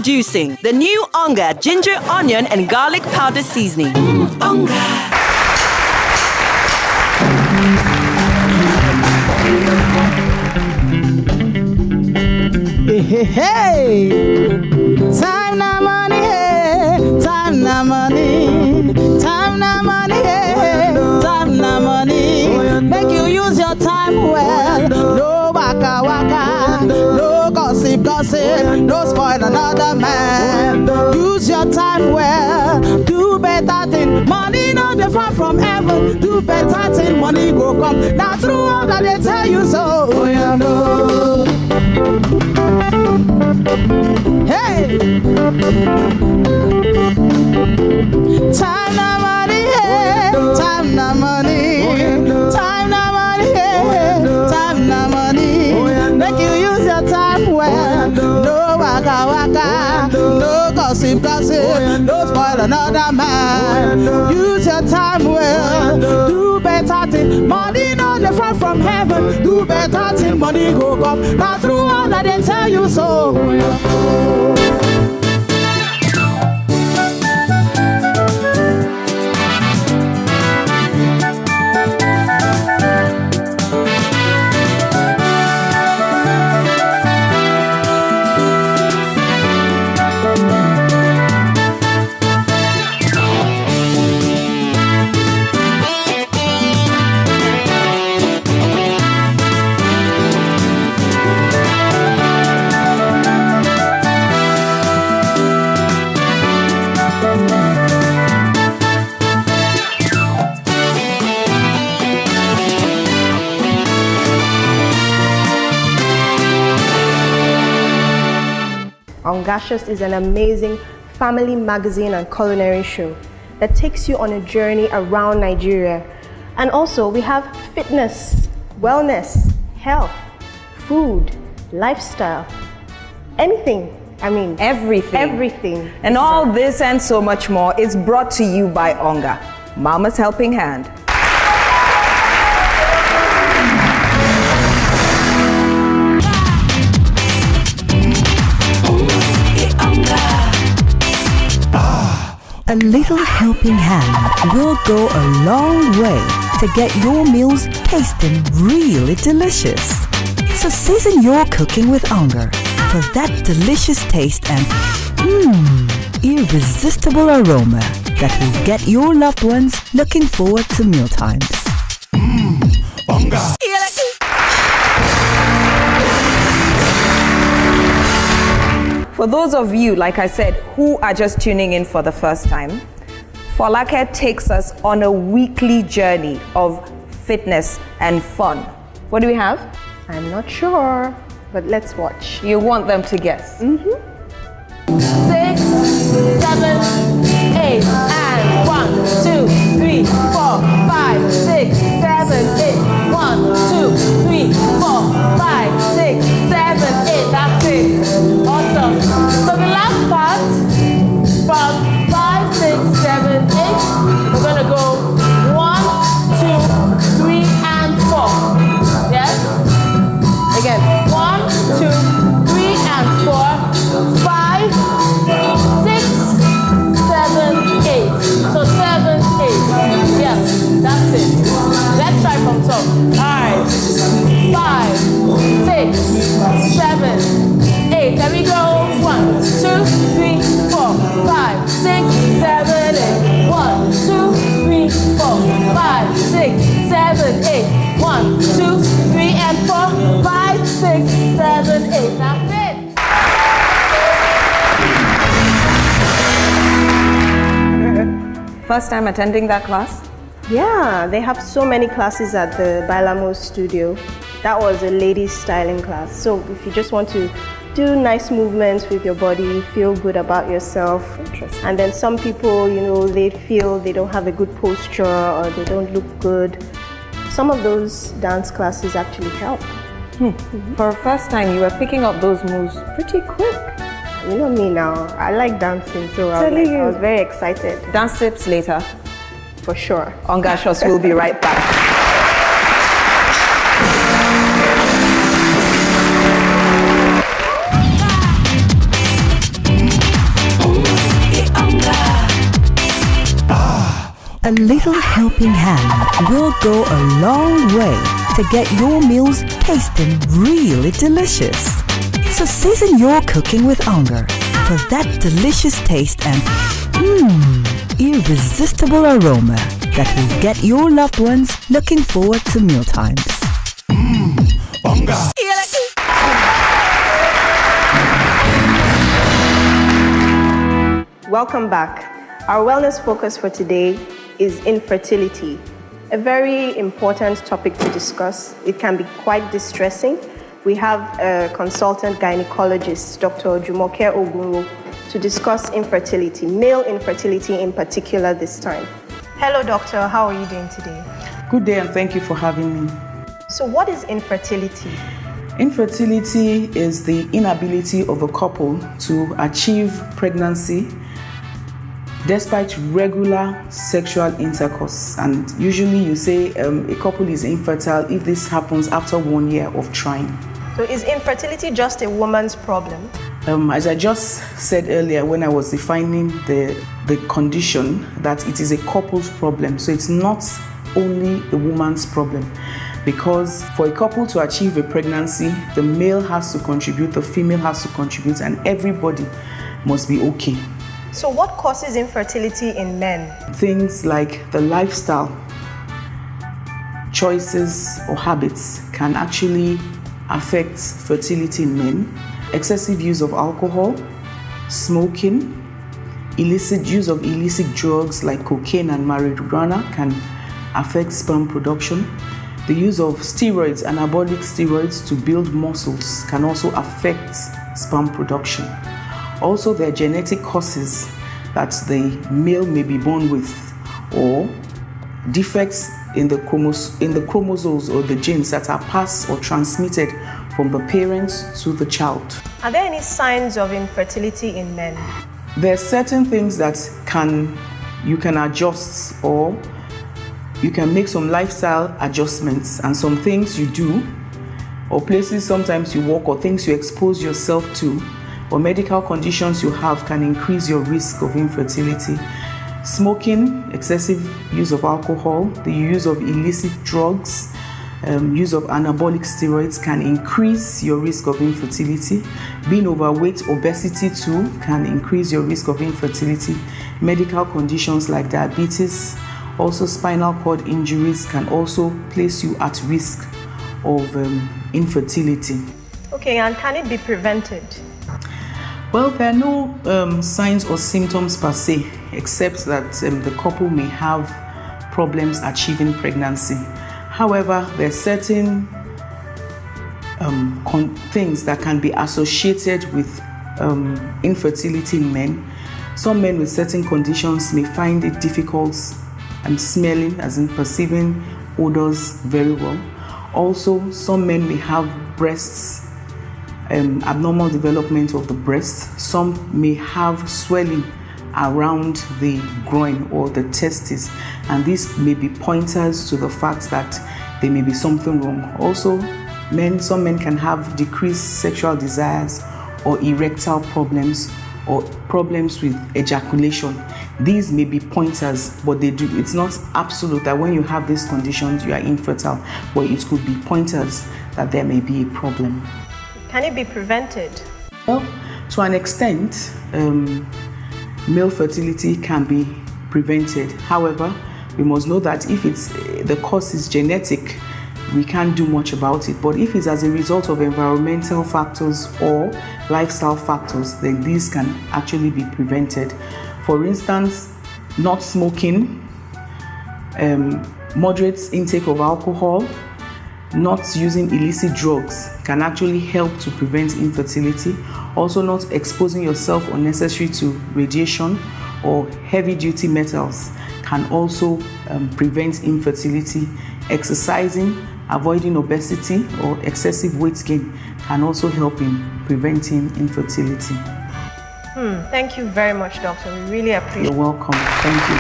Introducing the new ONGA ginger, onion, and garlic powder seasoning. ONGA. Hey, hey, time na money, hey, time na money, time na money, hey, time na money. Make you use your time well. No waka waka, no gossip gossip, no spoil another man. Use your time well. Do better thing. Money no dey far from heaven. Do better thing. Money go come. Now through all that they tell you so. Oh, you know. Hey! Time na money, hey! Time na money, time na money, hey! Time na money. Make you use your time well. No waka waka, no gossip gossip, no spoil another man. Use your time well. Do better thing. Money no dey far from heaven. Do better thing. Money go come. Now through all that they tell you so. Ongacious is an amazing family magazine and culinary show that takes you on a journey around Nigeria. And also we have fitness, wellness, health, food, lifestyle, anything. I mean, everything. Everything. And all this and so much more is brought to you by ONGA, Mama's Helping Hand. A little helping hand will go a long way to get your meals tasting really delicious. So season your cooking with ONGA for that delicious taste and irresistible aroma that will get your loved ones looking forward to mealtimes. ONGA. For those of you, like I said, who are just tuning in for the first time, Folake takes us on a weekly journey of fitness and fun. What do we have? I'm not sure, but let's watch. You want them to guess? 6, 7, 8, and 1, 2, 3, 4, 5, 6, 7, 8. 1, 2, 3, 4, 5, 6, 7, 8. That's it. Awesome. So the last part, from 5, 6, 7, 8, we're gonna go 1, 2, 3, and 4. Yes? Again, 1, 2, 3, and 4, 5, 6, 7, 8. So 7, 8. Yes, that's it. Let's start from top. Alright. 5, 6, 7, 8. There we go. 1, 2, 3, 4, 5, 6, 7, 8. 1, 2, 3, 4, 5, 6, 7, 8. 1, 2, 3, and 4, 5, 6, 7, 8. That's it. First time attending that class? Yeah, they have so many classes at the Bailamos studio. That was a ladies styling class. So if you just want to do nice movements with your body, feel good about yourself. Interesting. And then some people, you know, they feel they don't have a good posture or they don't look good. Some of those dance classes actually help. For a first time, you were picking up those moves pretty quick. You know me now, I like dancing, so I was very excited. Dance tips later. For sure. Ongacious will be right back. A little helping hand will go a long way to get your meals tasting really delicious. So season your cooking with ONGA for that delicious taste and irresistible aroma that will get your loved ones looking forward to mealtimes. ONGA. Welcome back. Our wellness focus for today is infertility, a very important topic to discuss. It can be quite distressing. We have a consultant gynecologist, Dr. Jumoke Ogunro, to discuss infertility, male infertility in particular this time. Hello, doctor. How are you doing today? Good day, and thank you for having me. So what is infertility? Infertility is the inability of a couple to achieve pregnancy despite regular sexual intercourse. And usually you say a couple is infertile if this happens after 1 year of trying. So is infertility just a woman's problem? As I just said earlier when I was defining the condition, that it is a couple's problem. So it's not only a woman's problem. Because for a couple to achieve a pregnancy, the male has to contribute, the female has to contribute, and everybody must be okay. So what causes infertility in men? Things like the lifestyle choices or habits can actually affect fertility in men. Excessive use of alcohol, smoking, illicit use of illicit drugs like cocaine and marijuana can affect sperm production. The use of steroids, anabolic steroids to build muscles can also affect sperm production. Also, there are genetic causes that the male may be born with, or defects in the chromosomes or the genes that are passed or transmitted from the parents to the child. Are there any signs of infertility in men? There are certain things that you can adjust, or you can make some lifestyle adjustments, and some things you do, or places sometimes you walk, or things you expose yourself to, or medical conditions you have can increase your risk of infertility. Smoking, excessive use of alcohol, the use of illicit drugs, use of anabolic steroids can increase your risk of infertility. Being overweight, obesity too, can increase your risk of infertility. Medical conditions like diabetes, also spinal cord injuries can also place you at risk of infertility. Okay, and can it be prevented? Well, there are no signs or symptoms per se, except that the couple may have problems achieving pregnancy. However, there are certain things that can be associated with infertility in men. Some men with certain conditions may find it difficult smelling, as in perceiving odors very well. Also, some men may have breasts, abnormal development of the breast. Some may have swelling around the groin or the testes, and these may be pointers to the fact that there may be something wrong. Also, some men can have decreased sexual desires or erectile problems or problems with ejaculation. These may be pointers, but it's not absolute that when you have these conditions you are infertile, but it could be pointers that there may be a problem. Can it be prevented? Well, to an extent, male fertility can be prevented. However, we must know that if the cause is genetic, we can't do much about it. But if it's as a result of environmental factors or lifestyle factors, then these can actually be prevented. For instance, not smoking, moderate intake of alcohol, not using illicit drugs can actually help to prevent infertility. Also, not exposing yourself unnecessarily to radiation or heavy-duty metals can also prevent infertility. Exercising, avoiding obesity or excessive weight gain can also help in preventing infertility. Thank you very much, doctor. We really appreciate it. You're welcome. Thank you.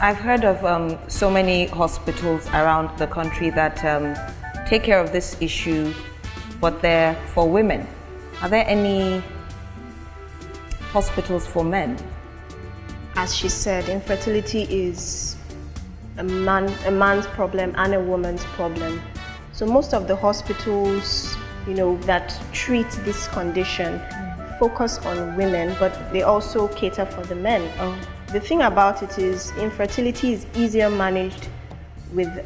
I've heard of so many hospitals around the country that take care of this issue, but they're for women. Are there any hospitals for men? As she said, infertility is a man's problem and a woman's problem. So most of the hospitals, that treat this condition focus on women, but they also cater for the men. The thing about it is infertility is easier managed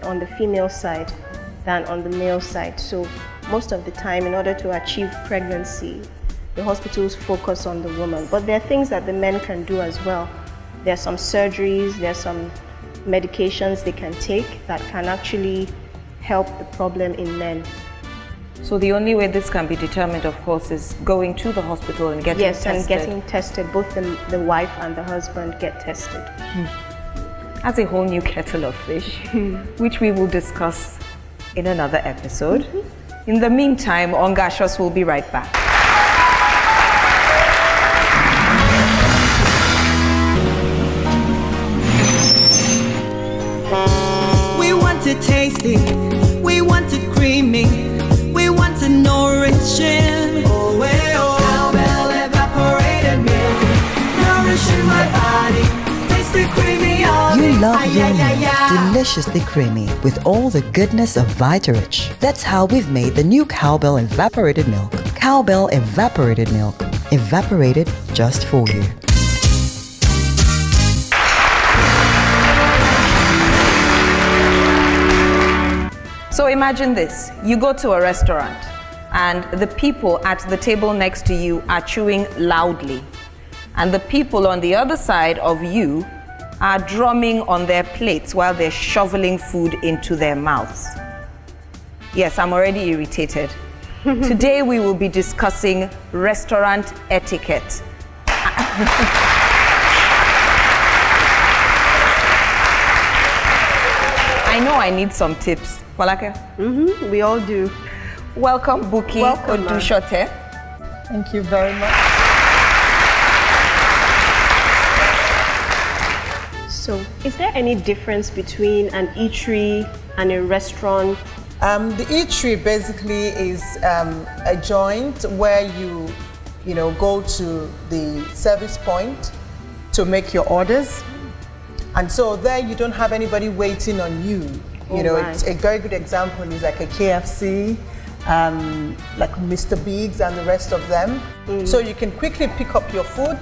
on the female side than on the male side. So most of the time, in order to achieve pregnancy, the hospitals focus on the woman. But there are things that the men can do as well. There are some surgeries, there are some medications they can take that can actually help the problem in men. So the only way this can be determined, of course, is going to the hospital and getting tested. Yes, and getting tested. Both the wife and the husband get tested. That's a whole new kettle of fish, which we will discuss in another episode. In the meantime, Ongacious will be right back. We want it tasty, we want it creamy, we want it nourishing. Oh, well, oh. Cowbell evaporated milk, nourishing my body, tasty creamy on You it. love Ay, your ay, ay, meal ay. deliciously creamy with all the goodness of Vitarich. That's how we've made the new Cowbell Evaporated Milk. Cowbell Evaporated Milk. Evaporated just for you. So imagine this, you go to a restaurant and the people at the table next to you are chewing loudly, and the people on the other side of you are drumming on their plates while they're shoveling food into their mouths. Yes, I'm already irritated. Today we will be discussing restaurant etiquette. I know I need some tips. Falake? We all do. Welcome, Buki Welcome, ma'am. Odushote. Thank you very much. So, is there any difference between an eatery and a restaurant? The eatery basically is a joint where you go to the service point to make your orders. And so there you don't have anybody waiting on you. It's a very good example is like a KFC, like Mr. Biggs and the rest of them. So you can quickly pick up your food,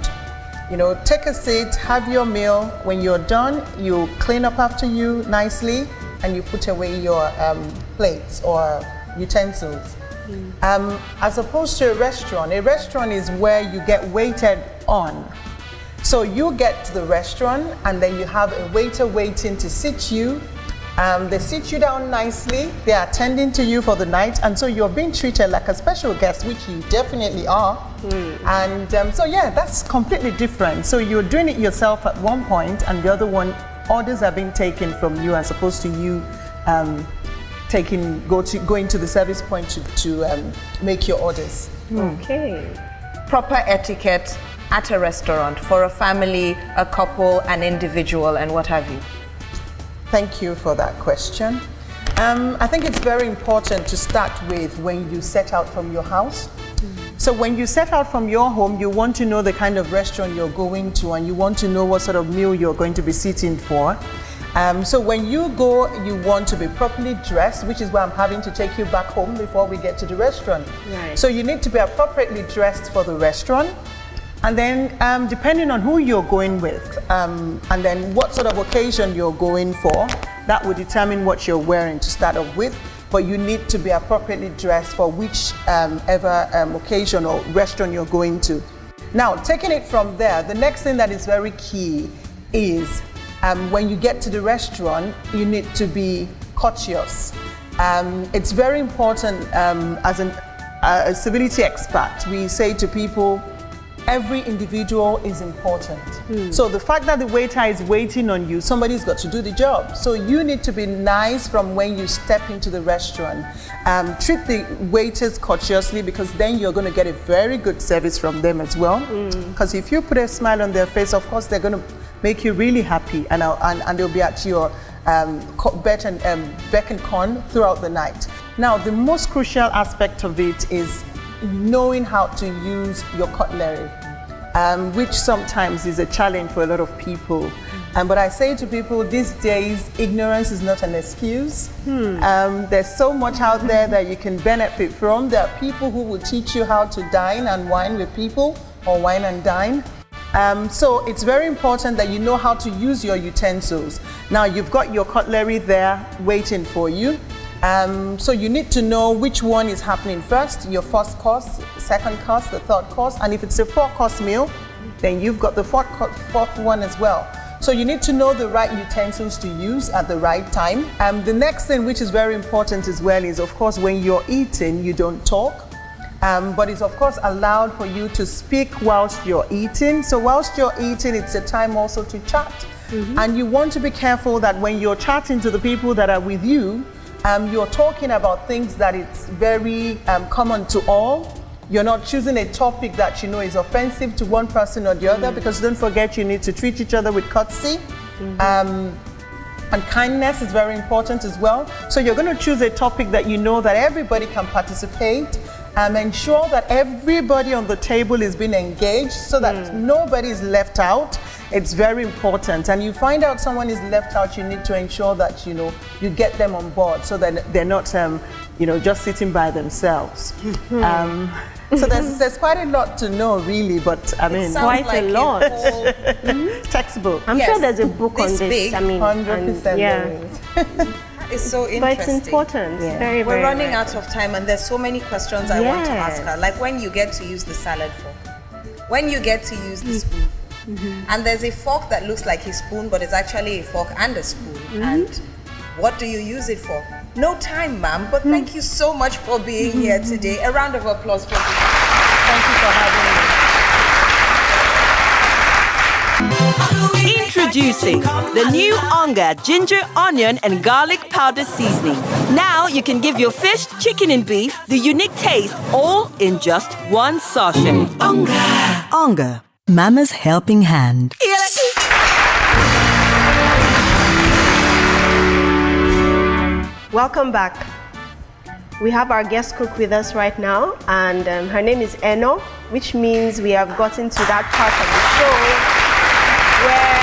take a seat, have your meal. When you're done, you clean up after you nicely and you put away your plates or utensils. As opposed to a restaurant is where you get waited on. So you get to the restaurant and then you have a waiter waiting to seat you. They sit you down nicely, they are attending to you for the night, and so you're being treated like a special guest, which you definitely are. And so yeah, that's completely different. So you're doing it yourself at one point, and the other one, orders are being taken from you as opposed to you going to the service point to make your orders. Okay. Proper etiquette at a restaurant for a family, a couple, an individual, and what have you. Thank you for that question. I think it's very important to start with when you set out from your house. So when you set out from your home, you want to know the kind of restaurant you're going to, and you want to know what sort of meal you're going to be sitting for. So when you go, you want to be properly dressed, which is why I'm having to take you back home before we get to the restaurant. Right. So you need to be appropriately dressed for the restaurant. And then depending on who you're going with and then what sort of occasion you're going for, that will determine what you're wearing to start off with. But you need to be appropriately dressed for whichever occasion or restaurant you're going to. Now, taking it from there, the next thing that is very key is when you get to the restaurant, you need to be courteous. It's very important as a civility expert, we say to people, every individual is important. So the fact that the waiter is waiting on you, somebody's got to do the job. So you need to be nice from when you step into the restaurant. Treat the waiters courteously, because then you're going to get a very good service from them as well. Because if you put a smile on their face, of course, they're going to make you really happy, and they'll be at your beck and con throughout the night. Now, the most crucial aspect of it is knowing how to use your cutlery. which sometimes is a challenge for a lot of people. But I say to people these days, ignorance is not an excuse. There's so much out there that you can benefit from. There are people who will teach you how to dine and wine with people, or wine and dine. So it's very important that you know how to use your utensils. Now you've got your cutlery there waiting for you. So you need to know which one is happening first, your first course, second course, the third course, and if it's a 4-course meal, then you've got the fourth one as well. So you need to know the right utensils to use at the right time. The next thing, which is very important as well, is of course when you're eating, you don't talk. But it's of course allowed for you to speak whilst you're eating. So whilst you're eating, it's a time also to chat. And you want to be careful that when you're chatting to the people that are with you, you're talking about things that it's very common to all. You're not choosing a topic that you know is offensive to one person or the other, because don't forget you need to treat each other with courtesy. And kindness is very important as well. So you're going to choose a topic that you know that everybody can participate. Ensure that everybody on the table is being engaged so that nobody is left out. It's very important. And you find out someone is left out, you need to ensure that you get them on board so that they're not just sitting by themselves. So there's quite a lot to know really, but I mean quite like a lot. Textbook. I'm sure there's a book on this. Big. I mean, 100%. It's so interesting. But it's important. Very, We're very, running very out of time, and there's so many questions I want to ask her. Like when you get to use the salad fork, when you get to use the spoon, and there's a fork that looks like a spoon, but it's actually a fork and a spoon. And what do you use it for? No time, ma'am, but thank you so much for being here today. A round of applause for you. Thank you for having me. Introducing the new ONGA ginger, onion and garlic powder seasoning. Now you can give your fish, chicken and beef the unique taste all in just one sachet. ONGA. ONGA, Mama's helping hand. Welcome back. We have our guest cook with us right now, and her name is Eno, which means we have gotten to that part of the show where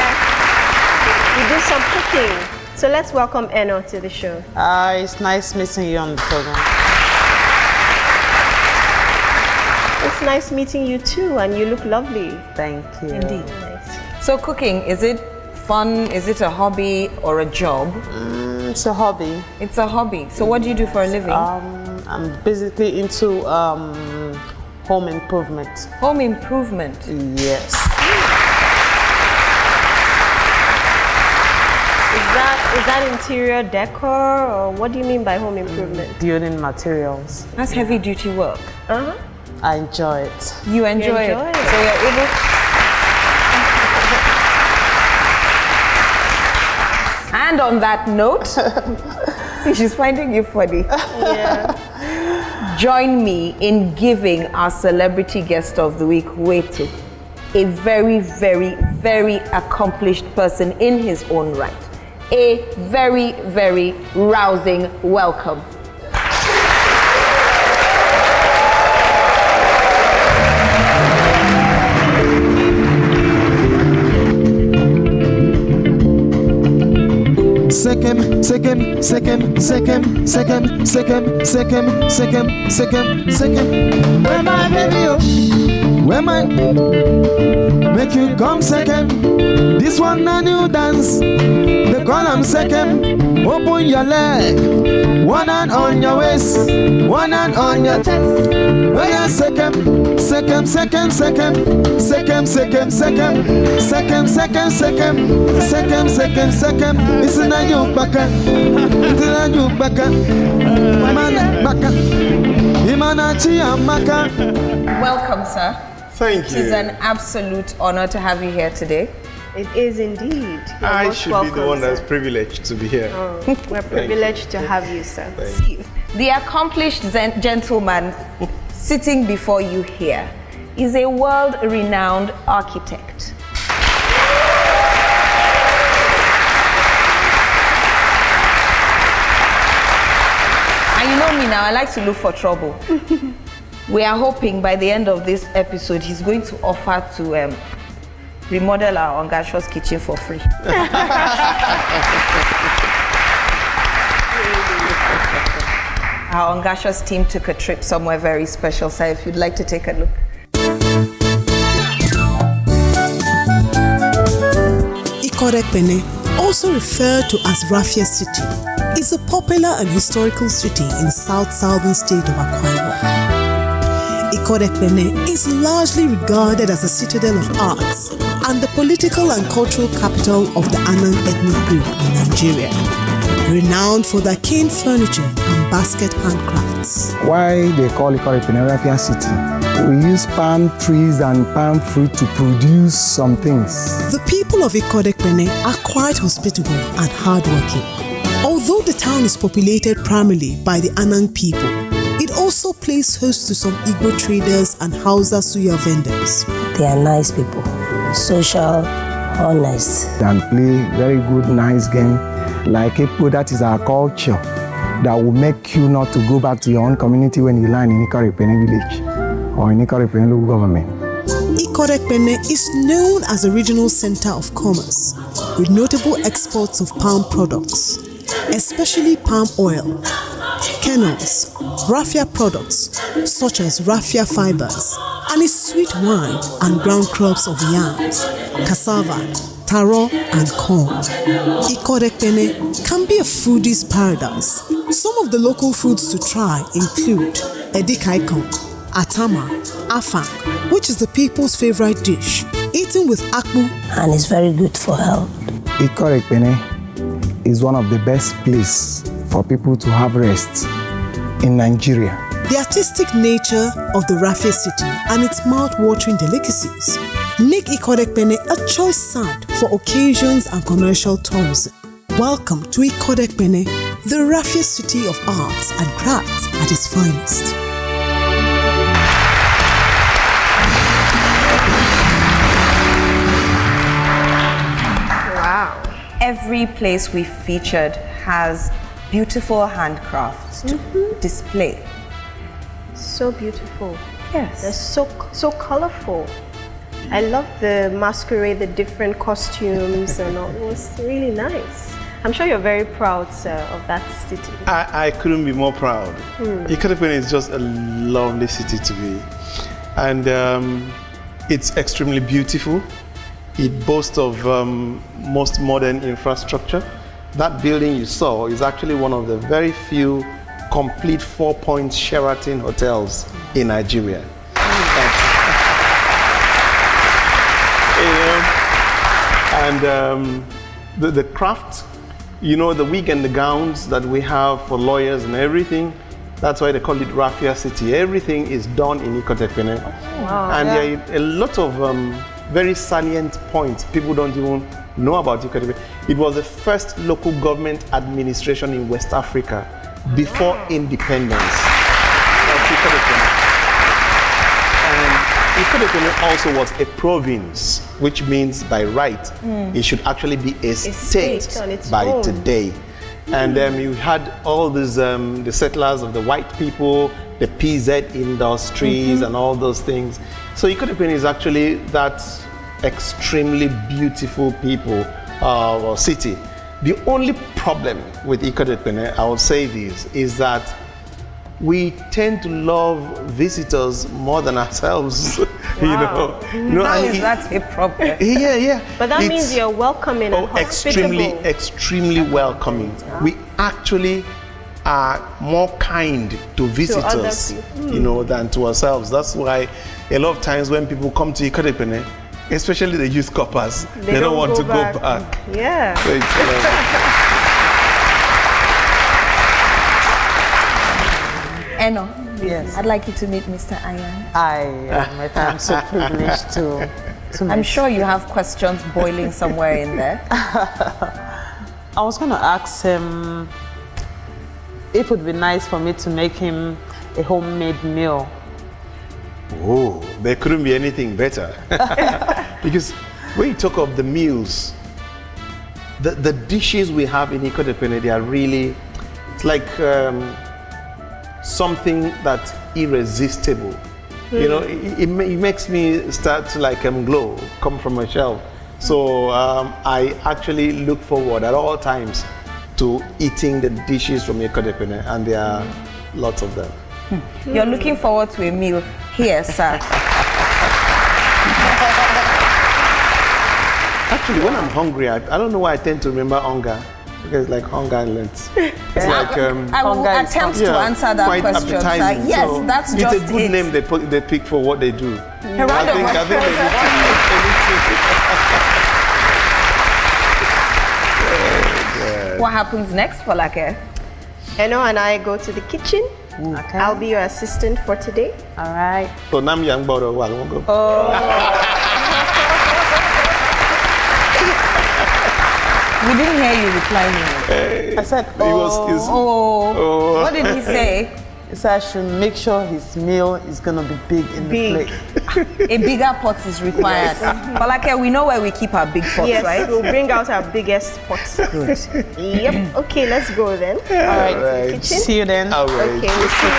we do some cooking. So let's welcome Eno to the show. It's nice meeting you on the program. It's nice meeting you too, and you look lovely. Thank you. Indeed. Nice. So cooking, is it fun? Is it a hobby or a job? It's a hobby. It's a hobby. So what do you do for a living? I'm basically into home improvement. Home improvement? Yes. Is that interior decor, or what do you mean by home improvement? Building materials. That's heavy duty work. I enjoy it. You enjoy it. So you're able. And on that note, see, she's finding you funny. Yeah. Join me in giving our celebrity guest of the week, Wetu, a very, very, very accomplished person in his own right. A very, very rousing welcome. Second. Where my baby, oh? Where my? Make you come second. This one a new dance. They call them second. Open your leg. One hand on your waist. One hand on your chest. Where you second? Second. Listen to you back. Listen to you back. Welcome, sir. Thank you. It is an absolute honor to have you here today. It is indeed. You're I most should welcome, be the one that's sir. privileged to be here. We're privileged to have you, sir. The accomplished gentleman sitting before you here is a world-renowned architect. And you know me now, I like to look for trouble. We are hoping by the end of this episode, he's going to offer to remodel our Ongacious kitchen for free. Our Ongacious team took a trip somewhere very special, so if you'd like to take a look. Ikot Ekpene, also referred to as Raffia City, is a popular and historical city in southern state of Akwa Ibom. Ikot Ekpene is largely regarded as a citadel of arts and the political and cultural capital of the Anang ethnic group in Nigeria, renowned for their cane furniture and basket handcrafts. Why they call Ikot Ekpene Raffia City? We use palm trees and palm fruit to produce some things. The people of Ikot Ekpene are quite hospitable and hardworking. Although the town is populated primarily by the Anang people, it also plays host to some Igbo traders and Hausa suya vendors. They are nice people, social, honest. And play very good, nice game. Like Epo, that is our culture. That will make you not to go back to your own community when you land in Ikot Ekpene village or in Ikot Ekpene local government. Ikot Ekpene is known as a regional center of commerce with notable exports of palm products, especially palm oil, kernels, raffia products such as raffia fibers, and its sweet wine and ground crops of yams, cassava, taro, and corn. Ikot Ekpene can be a foodie's paradise. Some of the local foods to try include Etiquette, atama, Afang, which is the people's favorite dish, eaten with akpu, and it's very good for health. Ikot Ekpene is one of the best places for people to have rest in Nigeria. The artistic nature of the Raffia City and its mouth-watering delicacies make Ikot Ekpene a choice site for occasions and commercial tourism. Welcome to Ikot Ekpene, the Raffia City of arts and crafts at its finest. Wow. Every place we featured has beautiful handcrafts to display. So beautiful. Yes. They're so colorful. I love the masquerade, the different costumes and all. It was really nice. I'm sure you're very proud, sir, of that city. I couldn't be more proud. Ikot Ekpene is just a lovely city to be. And it's extremely beautiful. It boasts of most modern infrastructure. That building you saw is actually one of the very few complete 4-point Sheraton hotels in Nigeria. And the craft, you know, the wig and the gowns that we have for lawyers and everything, that's why they call it Raffia City. Everything is done in Ikot Ekpene. Wow. And there are a lot of very salient points people don't even know about Ikot Ekpene. It was the first local government administration in West Africa before independence. That's Ikot Ekpene. And Ikot Ekpene also was a province, which means by right, it should actually be a state on its by own. today. And you had all these, the settlers of the white people, the PZ industries and all those things. So Ikot Ekpene is actually that extremely beautiful people or city. The only problem with Ikot Ekpene, I would say this, is that we tend to love visitors more than ourselves. Wow. How is that a problem? Yeah. But that means you're welcoming and hospitable. Extremely welcoming. We actually are more kind to visitors, than to ourselves. That's why a lot of times when people come to Ikot Ekpene, especially the youth coppers, they don't want to go back. Yeah. So it's, Eno, Yes. I'd like you to meet Mr. Ayan. I'm so privileged to I'm sure you have questions boiling somewhere in there. I was going to ask him if it would be nice for me to make him a homemade meal. Oh, there couldn't be anything better. Because when you talk of the meals, the dishes we have in Ikot Ekpene, they are really, it's like something that irresistible. You know, it makes me start to like glow, come from my shell. So I actually look forward at all times to eating the dishes from Ikot Ekpene, and there are lots of them. You're looking forward to a meal here, sir. Actually, when I'm hungry, I don't know why I tend to remember ONGA. Because it's like ONGA and lents. It's like I will attempt to answer that quite question, sir. appetizing. Yes, so that's it's just a good name they pick for what they do. A round of applause. What happens next for Lake? Eno and I go to the kitchen. Okay. I'll be your assistant for today. All right. So Nam Yang Boro Walongo. We didn't hear you replying. I said, What did he say? He said I should make sure his meal is going to be big in the plate. A bigger pot is required. But like we know where we keep our big pots, Yes, right? we'll bring out our biggest pots. Good. Yep. Okay, let's go then. All right. Kitchen. See you then. All right. Okay, we'll see you.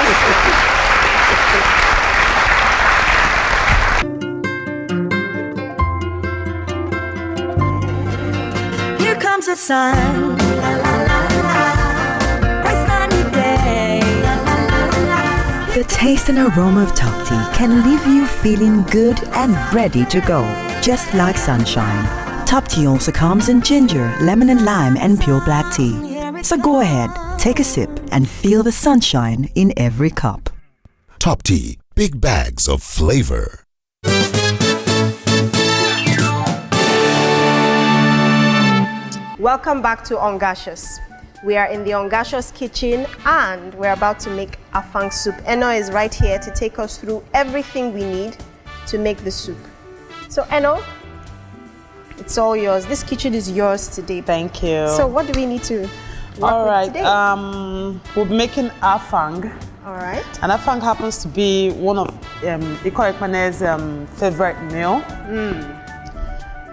Here comes the sun. La, la, la, la. Bright sunny day. La, la, la, la. The taste and aroma of top tea can leave you feeling good and ready to go, just like sunshine. Top tea also comes in ginger, lemon and lime, and pure black tea. So go ahead, take a sip, and feel the sunshine in every cup. Top Tea, big bags of flavor. Welcome back to Ongacious. We are in the Ongacious kitchen and we're about to make Afang soup. Eno is right here to take us through everything we need to make the soup. So Eno, it's all yours. This kitchen is yours today. Thank you. So what do we need to work All right. with today? We're making Afang. All right. And Afang happens to be one of Ikot Ekpene's favorite meal.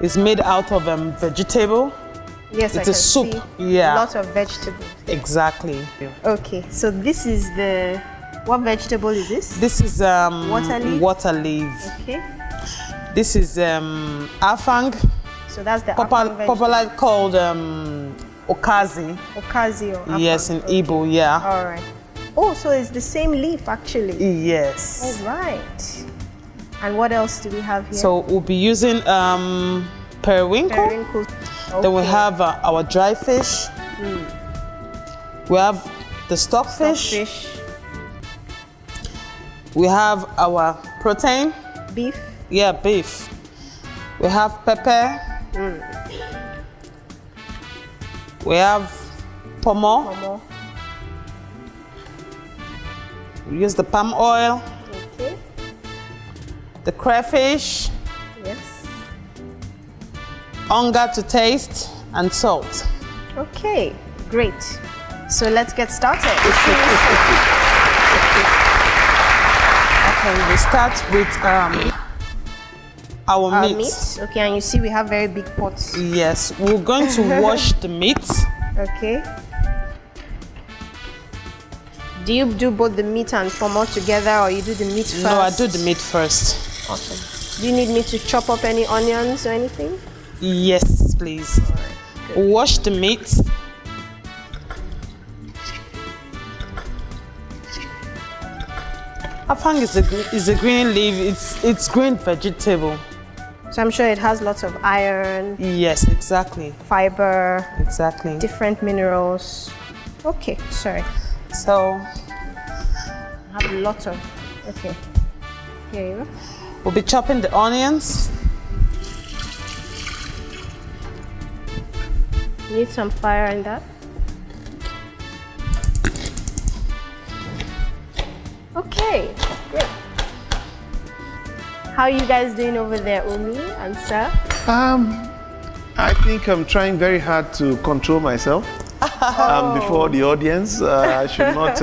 It's made out of vegetable. Yes, it's I a can soup. see Yeah. a lot of vegetables. Exactly. Okay, so this is the, what vegetable is this? This is water leaf? Water leaf. Okay. This is Afang. So that's the Afang vegetable. Popularly called Okazi. Okazi or Afang. Yes, in Igbo, yeah. All right. Oh, so it's the same leaf actually. Yes. All right. And what else do we have here? So we'll be using periwinkle. Periwinkle. Okay. Then we have our dry fish. We have the stockfish. Stockfish. We have our protein. Beef. Yeah, beef. We have pepper. We have pomo. Pomo. We use the palm oil. Okay. The crayfish. Yes. ONGA to taste, and salt. Okay, great. So let's get started. Okay, we start with our meat. Okay, and you see we have very big pots. Yes, we're going to wash the meat. Okay. Do you do both the meat and pomo together, or you do the meat first? No, I do the meat first. Awesome. Do you need me to chop up any onions or anything? Yes, please. All right, Wash the meat. Afang is a green leaf. It's green vegetable. So I'm sure it has lots of iron. Yes, exactly. Fiber. Exactly. Different minerals. Okay, sorry. So I have lots of. Okay. Here you go. We'll be chopping the onions. Need some fire in that. Okay, great. How are you guys doing over there, Umi and Sir? I think I'm trying very hard to control myself before the audience. I should not.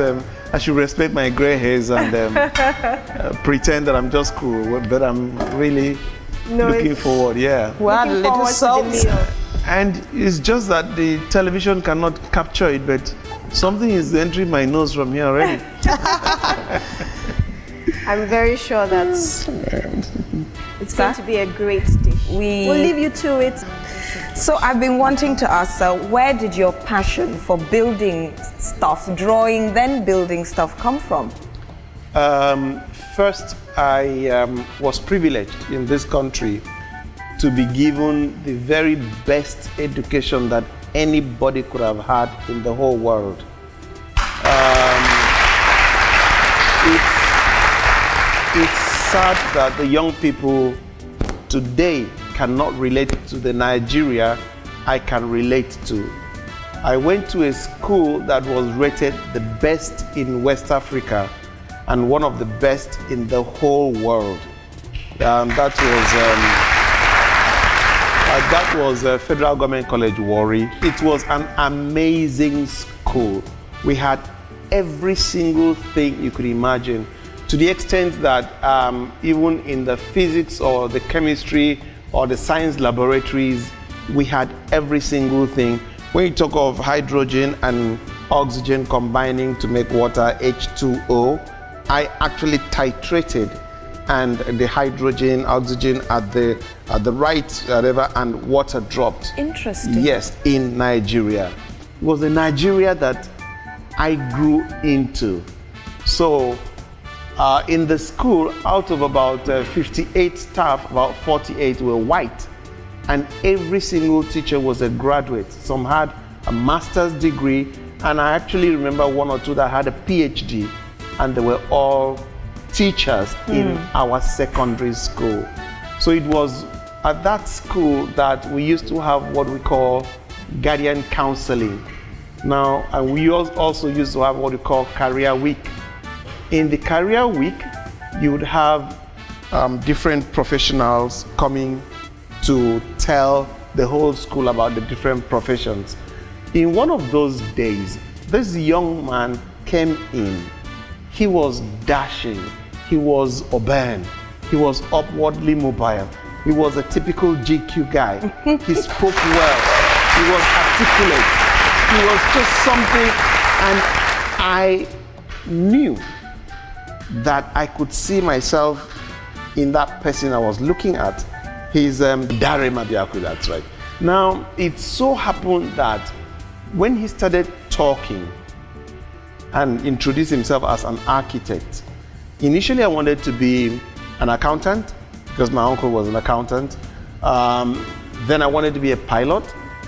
I should respect my gray hairs and pretend that I'm just cool. But I'm really looking forward. Yeah. Well, a little salt. And it's just that the television cannot capture it, but something is entering my nose from here already. I'm very sure that it's going to be a great dish. We'll leave you to it. So I've been wanting to ask, sir, where did your passion for building stuff, drawing, then building stuff come from? First, I was privileged in this country to be given the very best education that anybody could have had in the whole world. It's sad that the young people today cannot relate to the Nigeria I can relate to. I went to a school that was rated the best in West Africa and one of the best in the whole world. That was Federal Government College, Warri. It was an amazing school. We had every single thing you could imagine, to the extent that even in the physics or the chemistry or the science laboratories, we had every single thing. When you talk of hydrogen and oxygen combining to make water, H2O, I actually titrated, and the hydrogen, oxygen at the right whatever, and water dropped. Interesting. Yes, in Nigeria. It was the Nigeria that I grew into. So in the school, out of about 58 staff, about 48 were white, and every single teacher was a graduate. Some had a master's degree, and I actually remember one or two that had a PhD, and they were all teachers in our secondary school. So it was at that school that we used to have what we call guardian counseling. Now, and we also used to have what we call career week. In the career week, you would have different professionals coming to tell the whole school about the different professions. In one of those days, this young man came in. He was dashing, he was urbane, he was upwardly mobile. He was a typical GQ guy. He spoke well, he was articulate, he was just something, and I knew that I could see myself in that person I was looking at. He's Dare Mabiaku, that's right. Now, it so happened that when he started talking and introduced himself as an architect, initially I wanted to be an accountant because my uncle was an accountant. Then I wanted to be a pilot,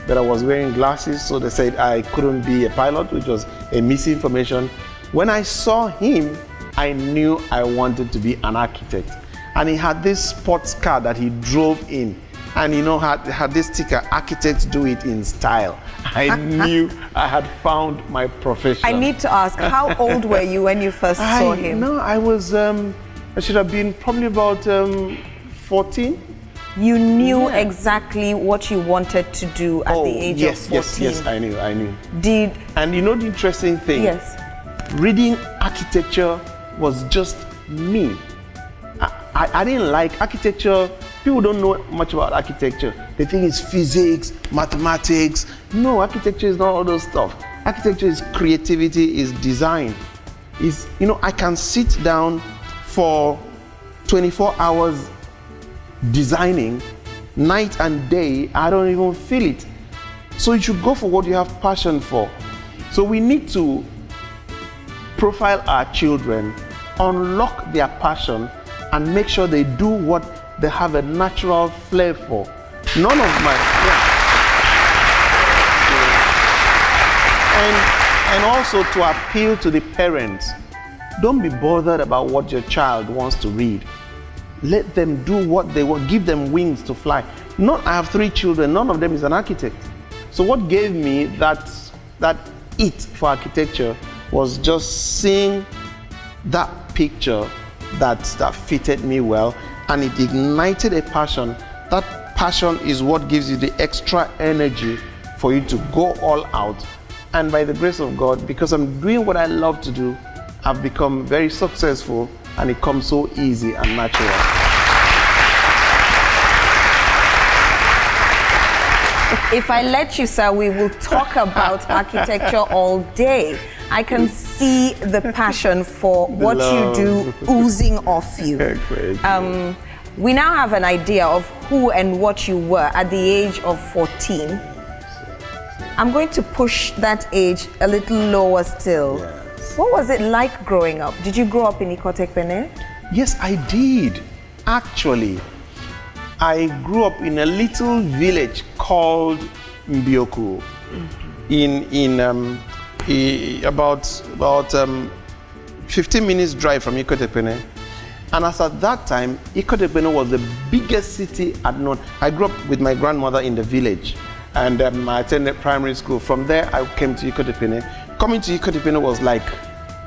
but I was wearing glasses, so they said I couldn't be a pilot, which was a misinformation. When I saw him, I knew I wanted to be an architect. And he had this sports car that he drove in, and had this sticker, architects do it in style. I knew I had found my profession. I need to ask, how old were you when you first saw him? No, I was, I should have been probably about 14. You knew exactly what you wanted to do at the age of 14? Yes, I knew. And the interesting thing? Yes. Reading architecture was just me. I didn't like architecture. People don't know much about architecture. They think it's physics, mathematics. No, architecture is not all those stuff. Architecture is creativity, is design. I can sit down for 24 hours designing, night and day. I don't even feel it. So you should go for what you have passion for. So we need to profile our children, unlock their passion, and make sure they do what they have a natural flair for. And also to appeal to the parents, don't be bothered about what your child wants to read. Let them do what they want, give them wings to fly. I have 3 children, none of them is an architect. So what gave me that it for architecture was just seeing that picture that fitted me well, and it ignited a passion. That passion is what gives you the extra energy for you to go all out. And by the grace of God, because I'm doing what I love to do, I've become very successful, and it comes so easy and natural. If I let you, sir, we will talk about architecture all day. I can see the passion for what you do oozing off you. We now have an idea of who and what you were at the age of 14. I'm going to push that age a little lower still. Yes. What was it like growing up? Did you grow up in Ikot Ekpene? Yes, I did. Actually, I grew up in a little village called Mbioku, in about 15 minutes drive from Ikot Ekpene. And as at that time, Ikot Ekpene was the biggest city I'd known. I grew up with my grandmother in the village, and I attended primary school. From there, I came to Ikot Ekpene. Coming to Ikot Ekpene was like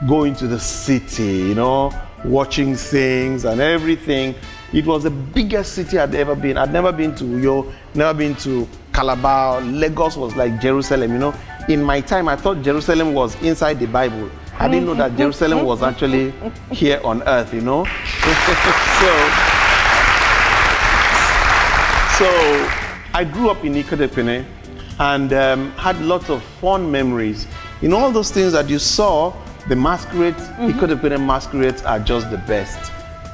going to the city, you know, watching things and everything. It was the biggest city I'd ever been. I'd never been to Uyo, never been to Calabar. Lagos was like Jerusalem, you know. In my time, I thought Jerusalem was inside the Bible. I didn't know that Jerusalem was actually here on earth, you know. So I grew up in Ikot Ekpene and had lots of fond memories. In all those things that you saw, the masquerades, Ikot Ekpene masquerades are just the best.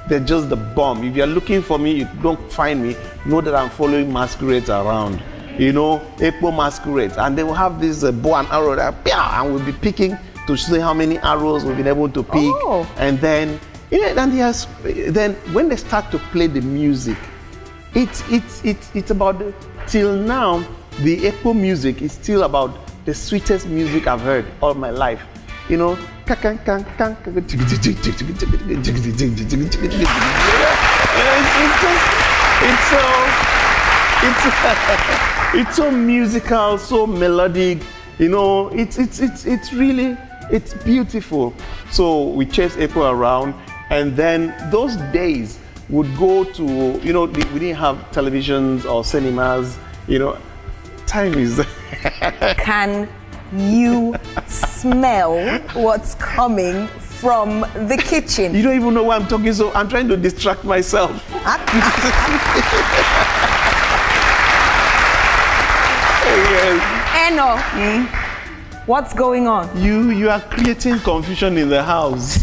They're just the bomb. If you're looking for me, you don't find me, know that I'm following masquerades around. You know, Ekpo masquerades. And they will have this bow and arrow that, and we'll be picking to see how many arrows we've been able to pick. Oh. And then, you know, then when they start to play the music, it's about, till now, the Ekpo music is still about the sweetest music I've heard all my life. You know, it's so musical, so melodic. You know, it's really, it's beautiful. So we chase Ekpo around, and then those days would go to, you know, we didn't have televisions or cinemas. You know, time is. Can you smell what's coming from the kitchen? You don't even know why I'm talking, so I'm trying to distract myself. Eno, what's going on? You are creating confusion in the house.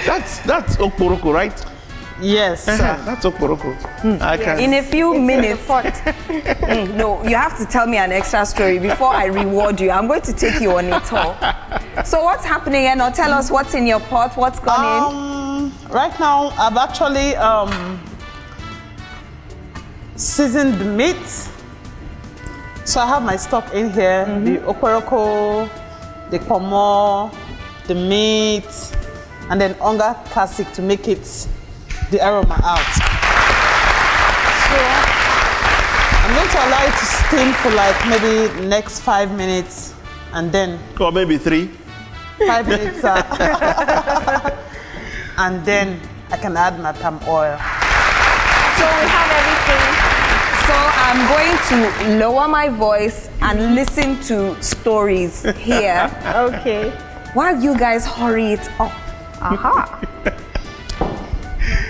That's Okporoko, right? Yes, sir. That's Okporoko. In a few minutes. No, you have to tell me an extra story before I reward you. I'm going to take you on a tour. So what's happening, Eno? Tell us what's in your pot, what's gone in. Right now, I've actually seasoned the meat. So I have my stock in here, the okporoko, the pomo, the meat, and then ONGA classic to make it the aroma out. So I'm going to allow it to steam for like maybe the next 5 minutes, and then or maybe 3. 5 minutes, and then I can add my palm oil. So we have everything. So I'm going to lower my voice and listen to stories here. Okay. While you guys hurry it up. Aha.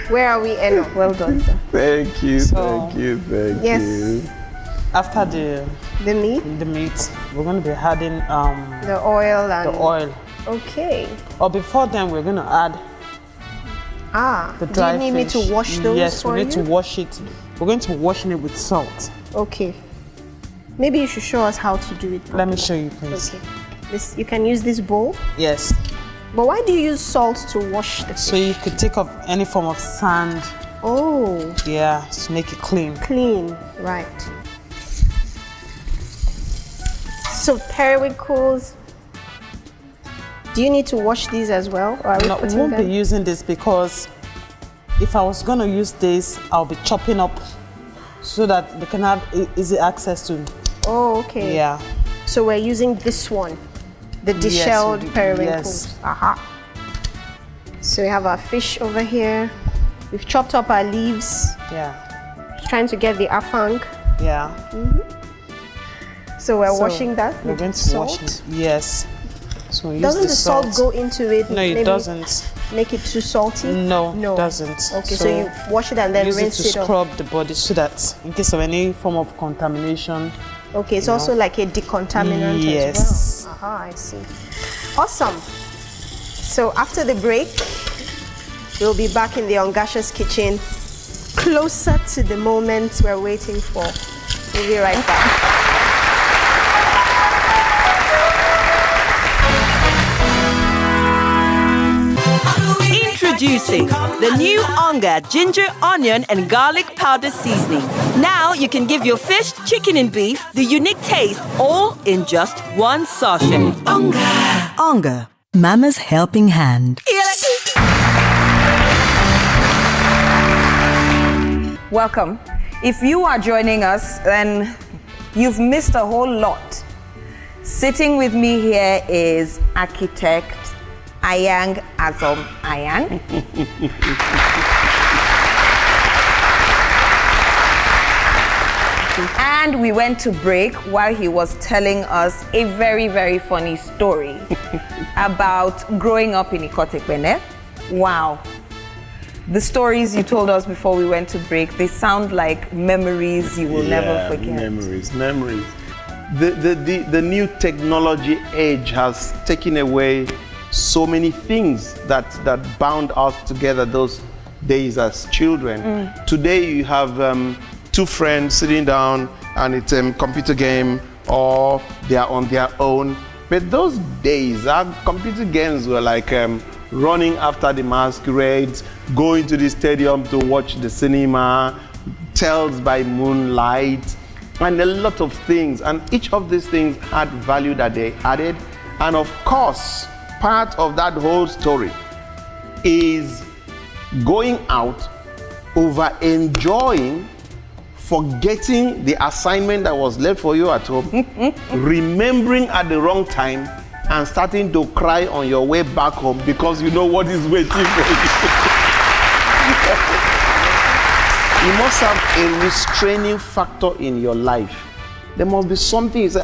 Where are we, Eno? Well done, sir. Thank you, thank you. Yes. After the meat, we're going to be adding the oil and the oil. Okay. Or before then, we're going to add the dry do you need fish. me to wash those? Yes, we need to wash it. We're going to wash it with salt. Okay. Maybe you should show us how to do it. Let me show you, please. Okay. You can use this bowl? Yes. But why do you use salt to wash the fish? So you could take off any form of sand. Oh. Yeah, to make it clean. Clean, right. So periwinkles, do you need to wash these as well? Or are we we won't be using this because if I was going to use this, I'll be chopping up so that they can have easy access to. Oh, okay. Yeah. So we're using this one, the deshelled periwinkles. Yes. Aha. So we have our fish over here. We've chopped up our leaves. Yeah. Trying to get the afang. Yeah. So we're washing that. We're going to wash it. Yes. So we doesn't use the salt go into it? No, it doesn't. Make it too salty? No, it doesn't. Okay, so you wash it and then rinse it off. Use it to scrub the body so that in case of any form of contamination. Okay, it's also like a decontaminant as well. Aha, I see. Awesome. So after the break, we'll be back in the Ongacious kitchen, closer to the moment we're waiting for. We'll be right back. Introducing the new ONGA ginger, onion, and garlic powder seasoning. Now you can give your fish, chicken, and beef the unique taste, all in just one sachet. ONGA. ONGA, Mama's helping hand. Welcome. If you are joining us, then you've missed a whole lot. Sitting with me here is architect Ayang Azom Ayang. And we went to break while he was telling us a very, very funny story about growing up in Ikot Ekpene. Wow. The stories you told us before we went to break, they sound like memories you will never forget. Memories. The new technology age has taken away so many things that bound us together those days as children. Today you have two friends sitting down and it's a computer game or they are on their own. But those days, our computer games were like running after the masquerades, going to the stadium to watch the cinema, Tales by Moonlight, and a lot of things. And each of these things had value that they added. And of course, part of that whole story is going out, over enjoying, forgetting the assignment that was left for you at home, remembering at the wrong time, and starting to cry on your way back home because you know what is waiting for you. You must have a restraining factor in your life. There must be something you say,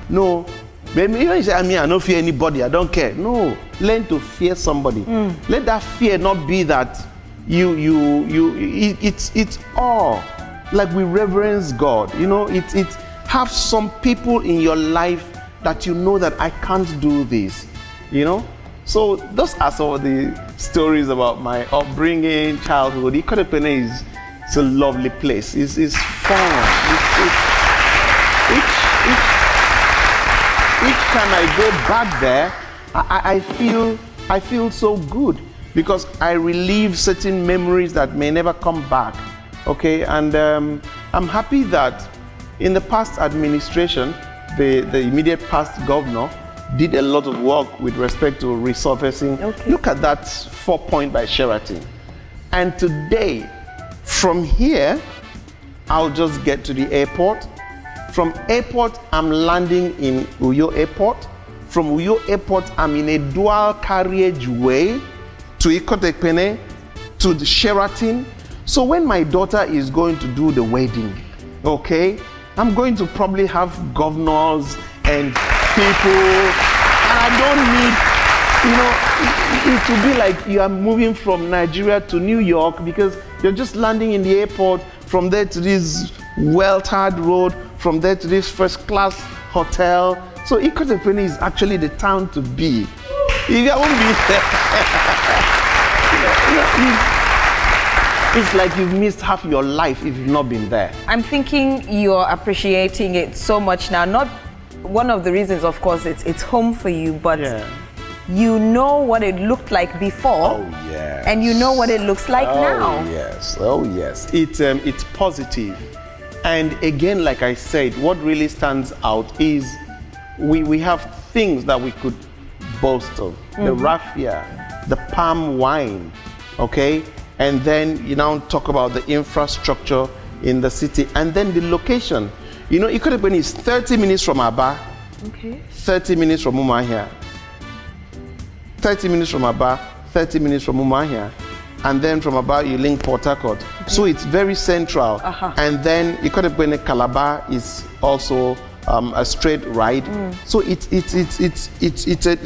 no. Maybe you say, I don't fear anybody, I don't care. No, learn to fear somebody. Let that fear not be that it's all like we reverence God. You know, it have some people in your life that you know that I can't do this, you know? So those are some of the stories about my upbringing, childhood. Ikot Ekpene is a lovely place. It's fun. Each time I go back there, I feel so good because I relive certain memories that may never come back. Okay, and I'm happy that in the past administration, the immediate past governor did a lot of work with respect to resurfacing. Okay. Look at that 4-point by Sheraton. And today, from here, I'll just get to the airport. From airport, I'm landing in Uyo Airport. From Uyo Airport, I'm in a dual carriageway to Ikot Ekpene, to the Sheraton. So when my daughter is going to do the wedding, okay, I'm going to probably have governors and people, and I don't need, it will be like you are moving from Nigeria to New York because you're just landing in the airport, from there to this well-tarred road, from there to this first-class hotel. So Ikot Ekpene is actually the town to be. If you haven't been there, it's like you've missed half your life if you've not been there. I'm thinking you're appreciating it so much now. Not one of the reasons, of course, it's home for you, but you know what it looked like before. Oh, yes. And you know what it looks like now. Oh, yes. It's positive. And again, like I said, what really stands out is we have things that we could boast of. The raffia, the palm wine, okay? And then you now talk about the infrastructure in the city and then the location. You know, Ikot Ekpene is 30 minutes from Aba, 30 minutes from Umuahia, 30 minutes from Aba, 30 minutes from Umuahia, and then from Aba you link Port Harcourt. So it's very central. And then Ikot Ekpene Calabar is also a straight ride. So it's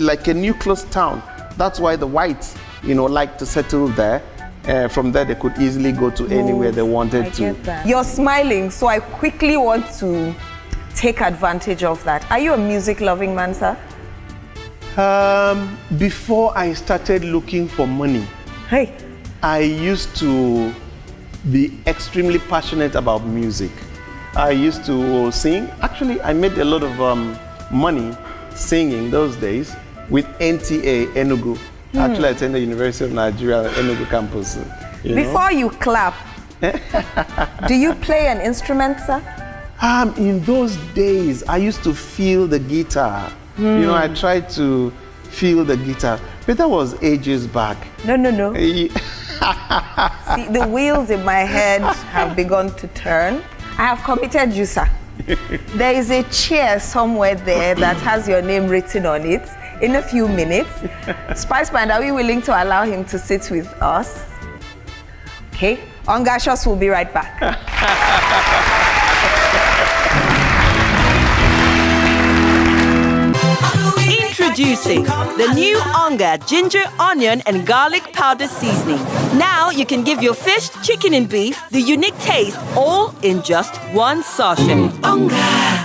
like a nucleus town. That's why the whites, like to settle there. From there, they could easily go to anywhere they wanted to. Get that. You're smiling, so I quickly want to take advantage of that. Are you a music-loving man, sir? Before I started looking for money, I used to be extremely passionate about music. I used to sing. Actually, I made a lot of money singing those days with NTA Enugu. Actually, I attended the University of Nigeria Enugu campus. Before you clap, do you play an instrument, sir? In those days, I used to feel the guitar. I tried to feel the guitar, but that was ages back. No. See, the wheels in my head have begun to turn. I have committed you, sir. There is a chair somewhere there that has your name written on it. In a few minutes, Spice Band, are we willing to allow him to sit with us? Okay, Ongacious will be right back. Introducing the new ONGA ginger, onion, and garlic powder seasoning. Now you can give your fish, chicken, and beef the unique taste all in just one sachet.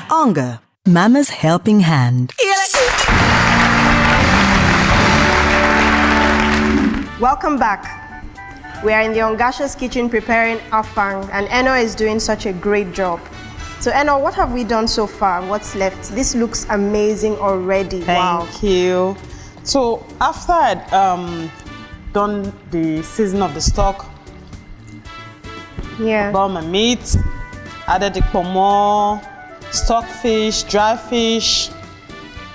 ONGA, Mama's helping hand. Welcome back. We are in the Ongacious kitchen preparing Afang, and Eno is doing such a great job. So Eno, what have we done so far? What's left? This looks amazing already. Thank you. So after I'd done the season of the stock, bought my meat, added the pomo, stockfish, dry fish.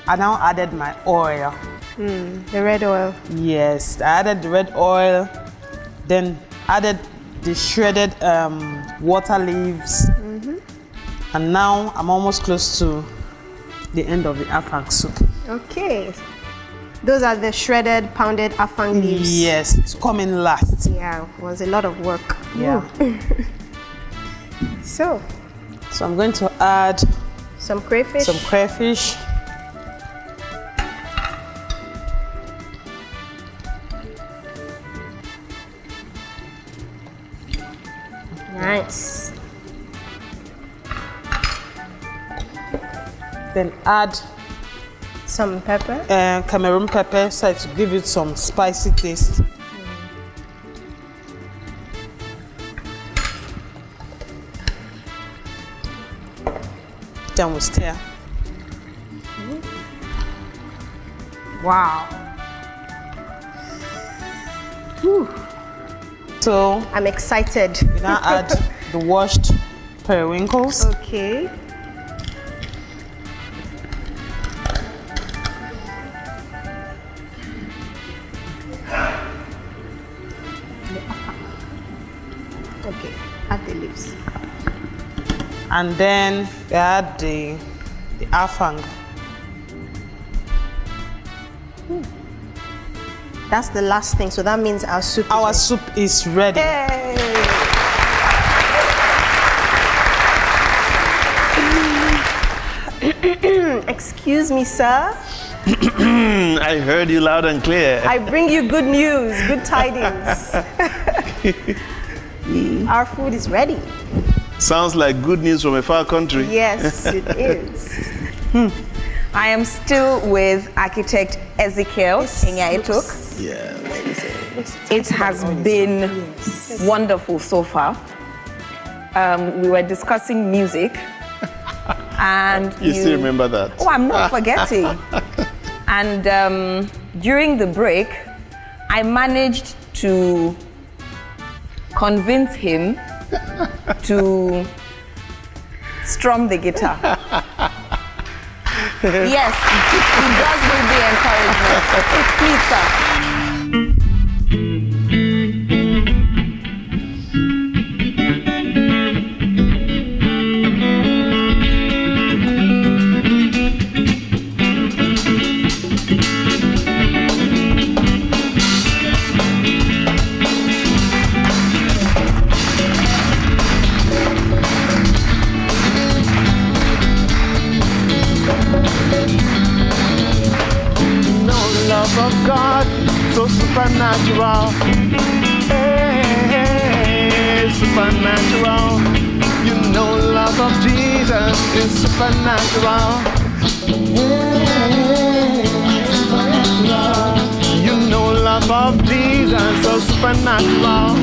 I now added my oil. The red oil. Yes, I added the red oil, then added the shredded water leaves. And now I'm almost close to the end of the Afang soup. Okay. Those are the shredded, pounded Afang leaves. Yes, it's coming last. Yeah, it was a lot of work. Yeah. So I'm going to add some crayfish. Nice. Then add some pepper. Cameroon pepper, so to give it some spicy taste. Then we stir. Wow. Whew. So I'm excited. We now add the washed periwinkles. Okay. Okay, add the leaves. And then we add the Afang. That's the last thing, so that means our soup is ready. Hey. Excuse me, sir. I heard you loud and clear. I bring you good news, good tidings. Our food is ready. Sounds like good news from a far country. Yes, it is. I am still with architect Ezekiel Inyaituk. Yeah. It has been wonderful so far. We were discussing music. And you still remember that? Oh, I'm not forgetting. And during the break, I managed to convince him to strum the guitar. Yes, he does need the encouragement. Please, sir. Of God, so supernatural, hey, supernatural. You know, love of Jesus is supernatural. love of Jesus, so supernatural.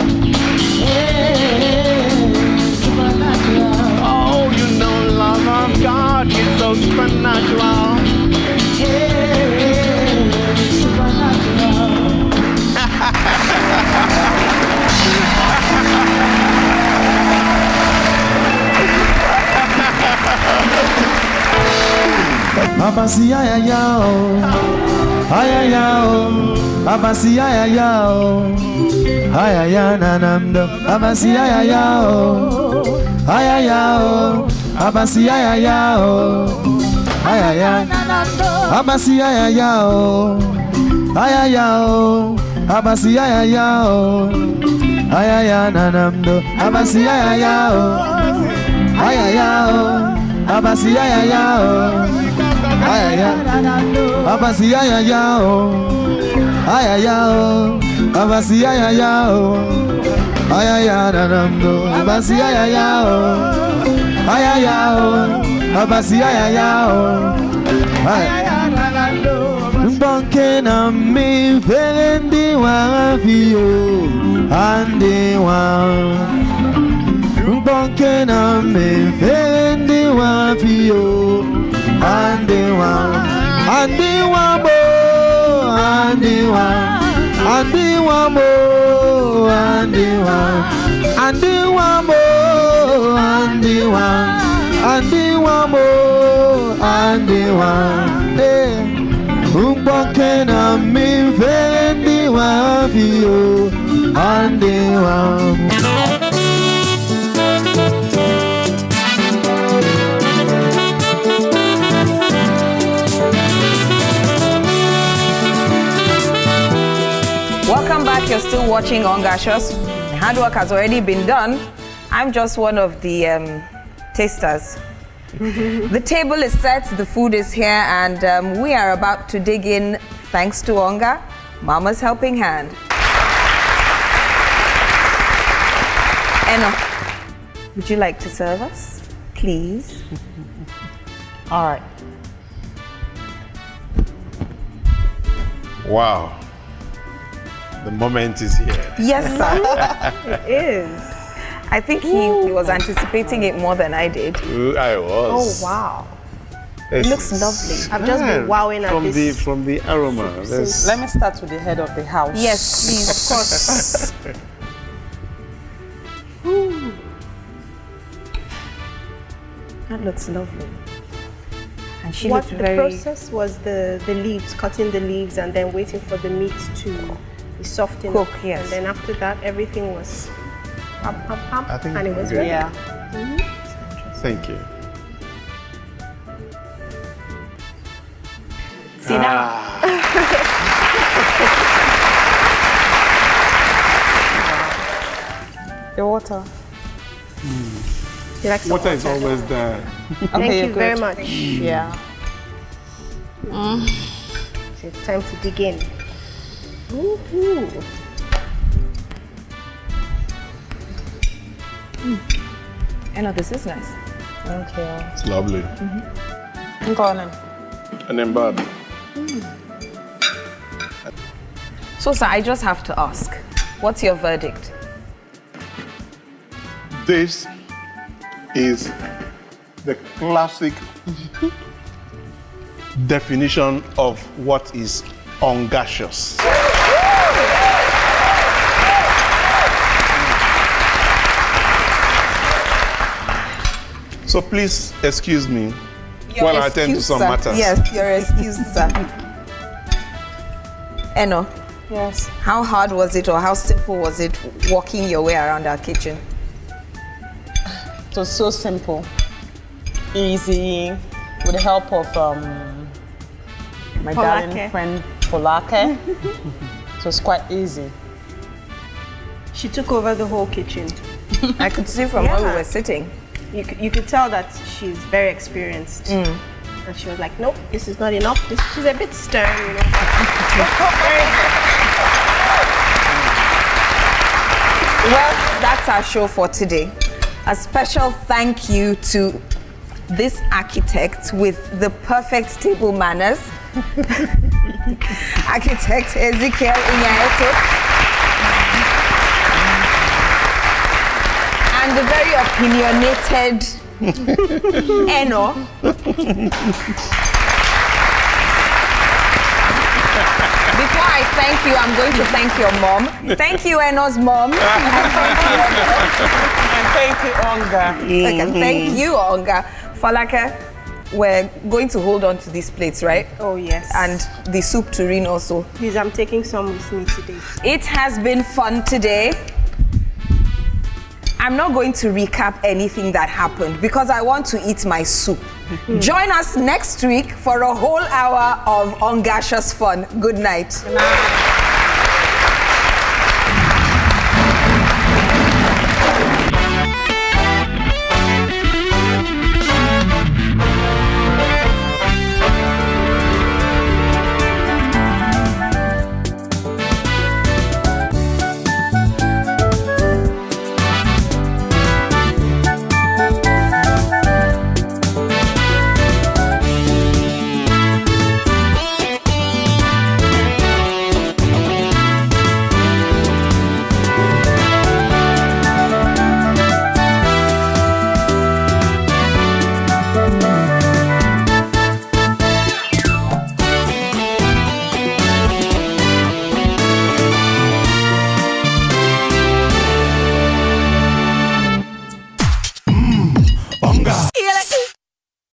Oh, you know, love of God is so supernatural. Abasi ya ya o, ayaya o, abasi ya ya o, ayaya nanamdo, abasi ya ya o, ayaya o, abasi ya ya o, ayaya, abasi ya ya o, ayaya o, abasi ya ya o, ayaya nanamdo, abasi ya ya o, ayaya o, abasi ya ya o. Ayaya, abasi ayaya o, ayaya o, abasi ayaya o, ayaya nanamdo, abasi ayaya o, ayaya o, abasi ayaya o, ayaya nanamdo. Mbonke na mi felendi wa fiyo, ande wa. Mbonke na mi felendi wa fiyo. Andiwa mo, andiwa mo, andiwa mo, andiwa. Umboke na mi fendi wa fiyo, andiwa. Welcome back. You're still watching Ongacious. The handwork has already been done. I'm just one of the tasters. The table is set, the food is here, and we are about to dig in thanks to ONGA, Mama's Helping Hand. Eno, would you like to serve us, please? All right. Wow. The moment is here. Yes, sir. It is. I think he was anticipating it more than I did. I was. Oh, wow. It looks lovely. I've just been wowing at this. From the aroma. Let me start with the head of the house. Yes, please. Of course. That looks lovely. And she What looked the very... process was the leaves, cutting the leaves and then waiting for the meat to be soft enough. Cook, yes. And then after that, everything was pump, I think and it was good. ready. Yeah. Thank you. See now? The water. You like some Water is always there. Thank you very good. much. Yeah. So it's time to dig in. Ooh. I know this is nice. Thank you. It's lovely. I'm going. And then Bob. So, sir, I just have to ask, what's your verdict? This is the classic definition of what is Ongacious. So please excuse me while I attend to some matters. Yes, you're excused, sir. Eno, Yes. how hard was it or how simple was it walking your way around our kitchen? It was so simple, easy, with the help of my darling Polake. friend Polake. It was quite easy. She took over the whole kitchen. I could see from where we Yeah. were sitting. You could tell that she's very experienced. And she was like, nope, this is not enough. She's a bit stern, you know. Very good. Well, that's our show for today. A special thank you to this architect with the perfect table manners, Architect Ezekiel Inyaeto, and the very opinionated Eno. Before I thank you, I'm going to thank your mom. Thank you, Eno's mom. And thank you, ONGA. Okay, thank you, ONGA. Falake, we're going to hold on to these plates, right? Oh, yes. And the soup tureen also. Please, I'm taking some with me today. It has been fun today. I'm not going to recap anything that happened because I want to eat my soup. Join us next week for a whole hour of Ongacious fun. Good night. Good night.